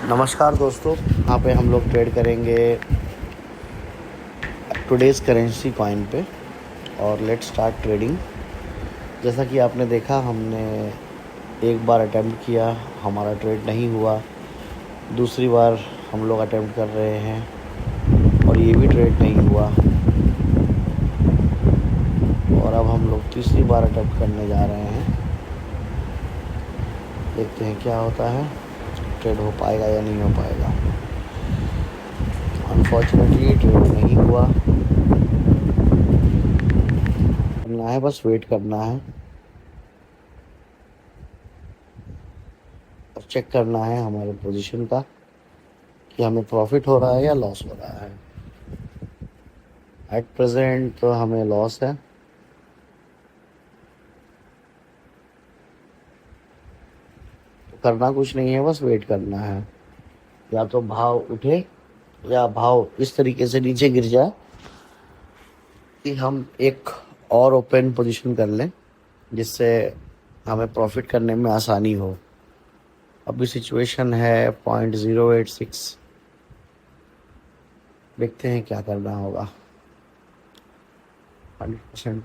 नमस्कार दोस्तों, यहाँ पे हम लोग ट्रेड करेंगे टुडेज़ करेंसी कॉइन पे। और लेट्स स्टार्ट ट्रेडिंग। जैसा कि आपने देखा, हमने एक बार अटेम्प्ट किया, हमारा ट्रेड नहीं हुआ। दूसरी बार हम लोग अटेम्प्ट कर रहे हैं और ये भी ट्रेड नहीं हुआ। और अब हम लोग तीसरी बार अटेम्प्ट करने जा रहे हैं। देखते हैं क्या होता है, ट्रेड हो पाएगा या नहीं हो पाएगा। अनफॉर्चुनेटली ट्रेड नहीं हुआ। करना है, बस वेट करना है और चेक करना है हमारे पोजीशन का कि हमें प्रॉफिट हो रहा है या लॉस हो रहा है। एट प्रेजेंट तो हमें लॉस है। तो करना कुछ नहीं है, बस वेट करना है। या तो भाव उठे या भाव इस तरीके से नीचे गिर जाए कि हम एक और ओपन पोजीशन कर लें, जिससे हमें प्रॉफिट करने में आसानी हो। अभी सिचुएशन है 0.086। देखते हैं क्या करना होगा। 100%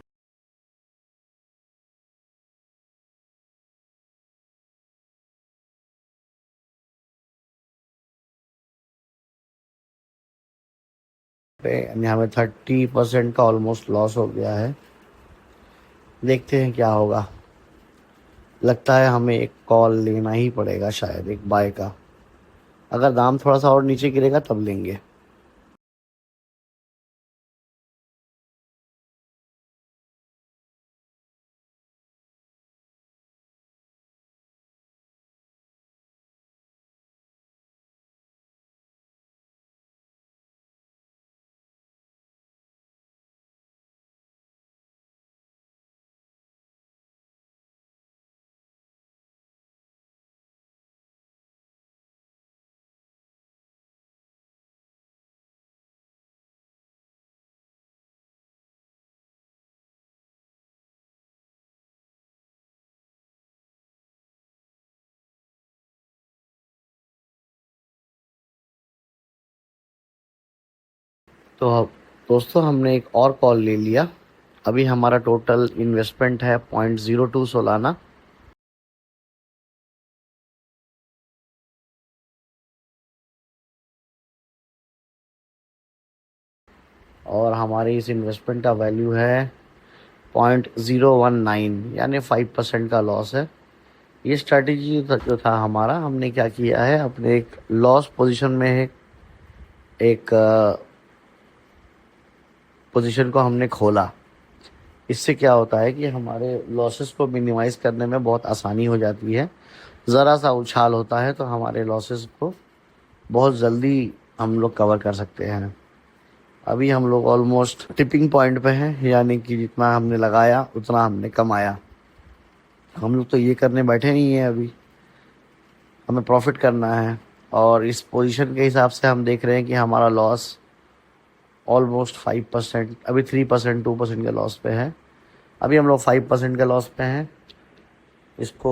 पे यानी हमें 30% का ऑलमोस्ट लॉस हो गया है। देखते हैं क्या होगा। लगता है हमें एक कॉल लेना ही पड़ेगा, शायद एक बाय का। अगर दाम थोड़ा सा और नीचे गिरेगा तब लेंगे। तो अब दोस्तों, हमने एक और कॉल ले लिया। अभी हमारा टोटल इन्वेस्टमेंट है 0.02 सोलाना। और हमारी इस इन्वेस्टमेंट का वैल्यू है 0.019, यानी 5% का लॉस है। ये स्ट्रैटेजी जो था हमारा, हमने क्या किया है, अपने एक लॉस पोजीशन में एक पोजीशन को हमने खोला। इससे क्या होता है कि हमारे लॉसेस को मिनिमाइज करने में बहुत आसानी हो जाती है। ज़रा सा उछाल होता है तो हमारे लॉसेस को बहुत जल्दी हम लोग कवर कर सकते हैं। अभी हम लोग ऑलमोस्ट टिपिंग पॉइंट पे हैं, यानी कि जितना हमने लगाया उतना हमने कमाया। हम लोग तो ये करने बैठे नहीं हैं, अभी हमें प्रॉफिट करना है। और इस पोजीशन के हिसाब से हम देख रहे हैं कि हमारा लॉस ऑलमोस्ट 5%, अभी 3%, 2% के लॉस पे है। अभी हम लोग 5% के लॉस पे हैं। इसको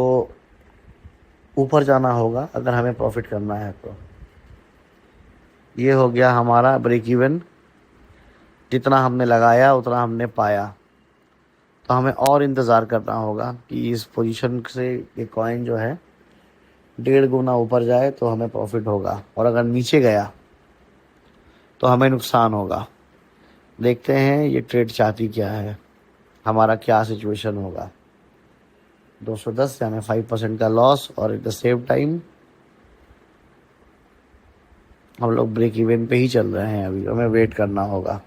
ऊपर जाना होगा अगर हमें प्रॉफिट करना है तो। ये हो गया हमारा ब्रेक इवन। जितना हमने लगाया उतना हमने पाया। तो हमें और इंतज़ार करना होगा कि इस पोजीशन से ये कॉइन जो है 1.5 गुना ऊपर जाए तो हमें प्रॉफिट होगा, और अगर नीचे गया तो हमें नुकसान होगा। देखते हैं ये ट्रेड चाहती क्या है, हमारा क्या सिचुएशन होगा। 210 यानी 5% का लॉस, और एट द सेम टाइम हम लोग ब्रेक इवन पे ही चल रहे हैं। अभी हमें वेट करना होगा।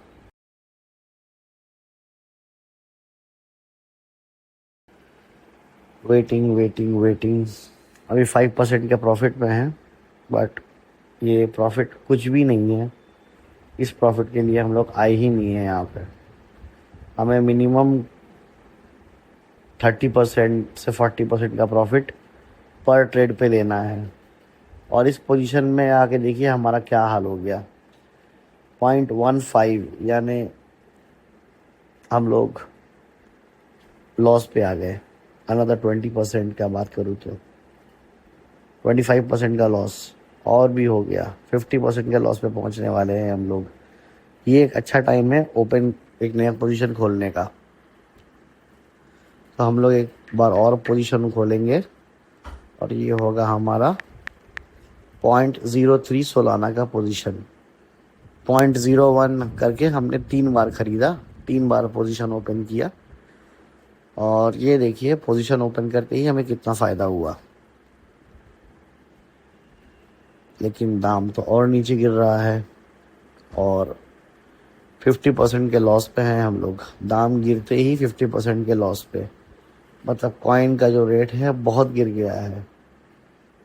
Waiting waiting waiting. अभी 5% के प्रॉफिट में है, बट ये प्रॉफिट कुछ भी नहीं है। इस प्रॉफिट के लिए हम लोग आए ही नहीं है यहाँ पे। हमें मिनिमम 30% से 40% का प्रॉफिट पर ट्रेड पे लेना है। और इस पोजीशन में आके देखिए हमारा क्या हाल हो गया। 0.15 यानी हम लोग लॉस पे आ गए। अनदर 20% का बात करूँ तो 25% का लॉस। और भी हो गया, 50% के लॉस पे पहुंचने वाले हैं हम लोग। ये एक अच्छा टाइम है ओपन एक नया पोजीशन खोलने का। तो हम लोग एक बार और पोजीशन खोलेंगे और ये होगा हमारा 0.03 सोलाना का पोजीशन। 0.01 करके हमने 3 बार खरीदा, 3 बार पोजीशन ओपन किया और ये देखिए पोजीशन ओपन करते ही हमें कितना फ़ायदा हुआ। लेकिन दाम तो और नीचे गिर रहा है और 50% के लॉस पे हैं हम लोग। दाम गिरते ही 50% के लॉस पे, मतलब कॉइन का जो रेट है बहुत गिर गया है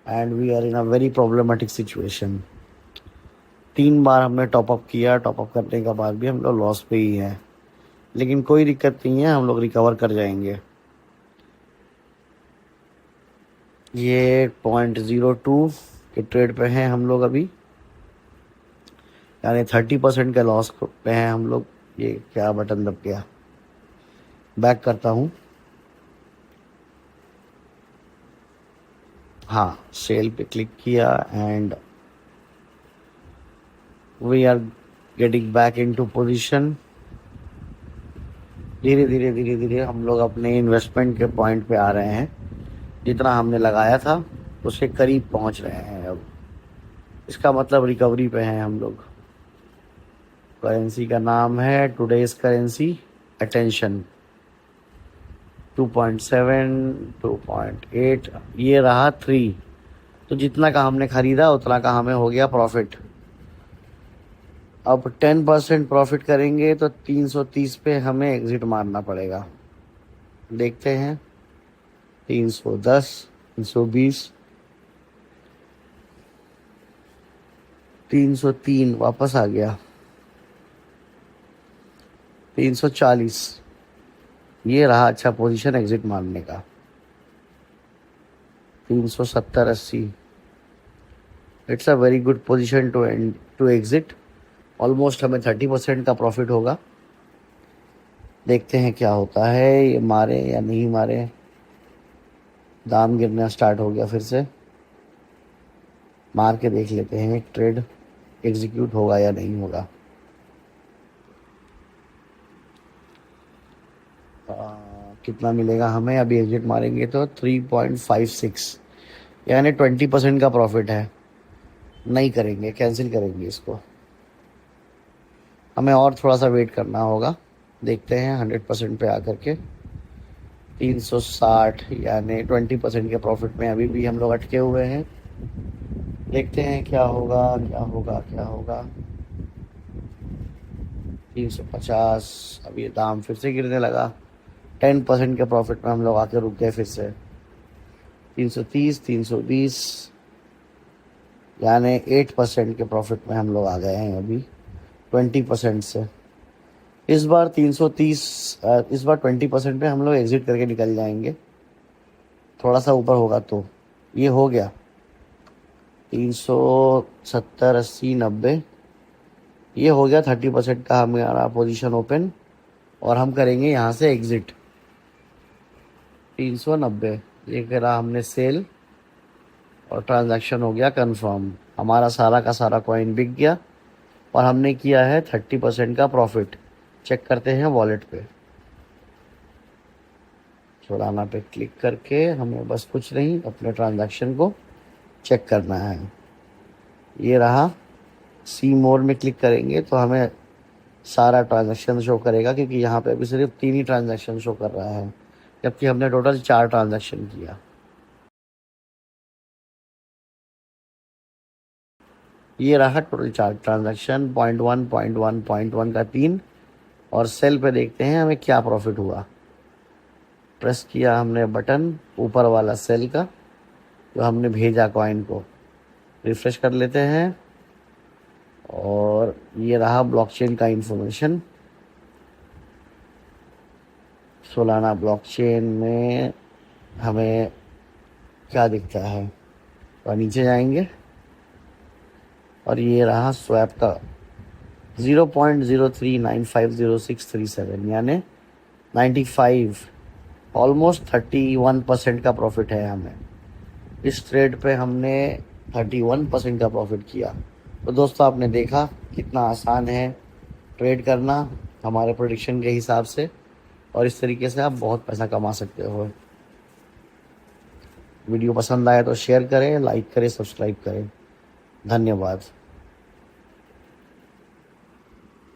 and we are in a very problematic situation. 3 बार हमने टॉपअप किया, टॉपअप करने के बाद भी हम लोग लॉस पे ही हैं, लेकिन कोई दिक्कत नहीं है, हम लोग रिकवर कर जाएंगे। ये 0.02 के ट्रेड पे हैं हम लोग अभी, यानी 30% के लॉस पे हैं हम लोग। ये क्या बटन दब गया, बैक करता हूँ। हाँ, सेल पे क्लिक किया and we are getting back into position. धीरे धीरे धीरे धीरे हम लोग अपने इन्वेस्टमेंट के पॉइंट पे आ रहे हैं। जितना हमने लगाया था उसके करीब पहुंच रहे हैं अब। इसका मतलब रिकवरी पे हैं हम लोग। करेंसी का नाम है टुडेज करेंसी अटेंशन। 2.7, 2.8, ये रहा 3। तो जितना का हमने खरीदा उतना का हमें हो गया प्रॉफिट। अब 10% प्रॉफिट करेंगे तो 330 पे हमें एग्जिट मारना पड़ेगा। देखते हैं, 310, 320, 303 वापस आ गया, 340। ये रहा अच्छा पोजीशन एग्जिट मारने का। 370, 80, it's a very good position to exit. Almost हमें 30% का प्रॉफिट होगा। देखते हैं क्या होता है, ये मारे या नहीं मारे। दाम गिरना स्टार्ट हो गया फिर से, मार के देख लेते हैं एक ट्रेड एग्जीक्यूट होगा या नहीं होगा। कितना मिलेगा हमें, अभी एग्जिट मारेंगे तो 3.56, यानी 20% का प्रॉफिट है। नहीं करेंगे, कैंसिल करेंगे इसको। हमें और थोड़ा सा वेट करना होगा। देखते हैं 100% पे आकर के 360, यानी 20% के प्रॉफिट में अभी भी हम लोग अटके हुए हैं। देखते हैं क्या होगा क्या होगा क्या होगा। 350, अब ये दाम फिर से गिरने लगा। 10% के प्रॉफिट में हम लोग आके रुक गए फिर से। 330, 320, यानी 8% के प्रॉफिट में हम लोग आ गए हैं अभी 20% से। इस बार 330, इस बार 20% पे हम लोग एग्जिट करके निकल जाएंगे। थोड़ा सा ऊपर होगा तो ये हो गया 370, 80, 90, ये हो गया 30% का हमारा पोजीशन ओपन और हम करेंगे यहाँ से एग्जिट। 390, ये करा हमने सेल और ट्रांजैक्शन हो गया कंफर्म। हमारा सारा का सारा कॉइन बिक गया और हमने किया है 30% का प्रॉफिट। चेक करते हैं वॉलेट पे। सोलाना पे क्लिक करके हमें बस कुछ नहीं, अपने ट्रांजैक्शन को चेक करना है। ये रहा, सी मोर में क्लिक करेंगे तो हमें सारा ट्रांजैक्शन शो करेगा, क्योंकि यहाँ पे अभी सिर्फ 3 ही ट्रांजैक्शन शो कर रहा है, जबकि हमने टोटल 4 ट्रांजैक्शन किया। ये रहा टोटल 4 ट्रांजैक्शन, 0.1, 0.1, 0.1 का 3। और सेल पे देखते हैं हमें क्या प्रॉफिट हुआ। प्रेस किया हमने बटन ऊपर वाला सेल का, जो हमने भेजा कॉइन को। रिफ्रेश कर लेते हैं और ये रहा ब्लॉकचेन का इंफॉर्मेशन। सोलाना ब्लॉकचेन में हमें क्या दिखता है, तो नीचे जाएंगे और ये रहा स्वैप का 0.03950637, यानी 95, ऑलमोस्ट 31% का प्रॉफिट है हमें। इस ट्रेड पे हमने 31% का प्रॉफिट किया। तो दोस्तों आपने देखा कितना आसान है ट्रेड करना हमारे प्रेडिक्शन के हिसाब से, और इस तरीके से आप बहुत पैसा कमा सकते हो। वीडियो पसंद आए तो शेयर करें, लाइक करें, सब्सक्राइब करें। धन्यवाद।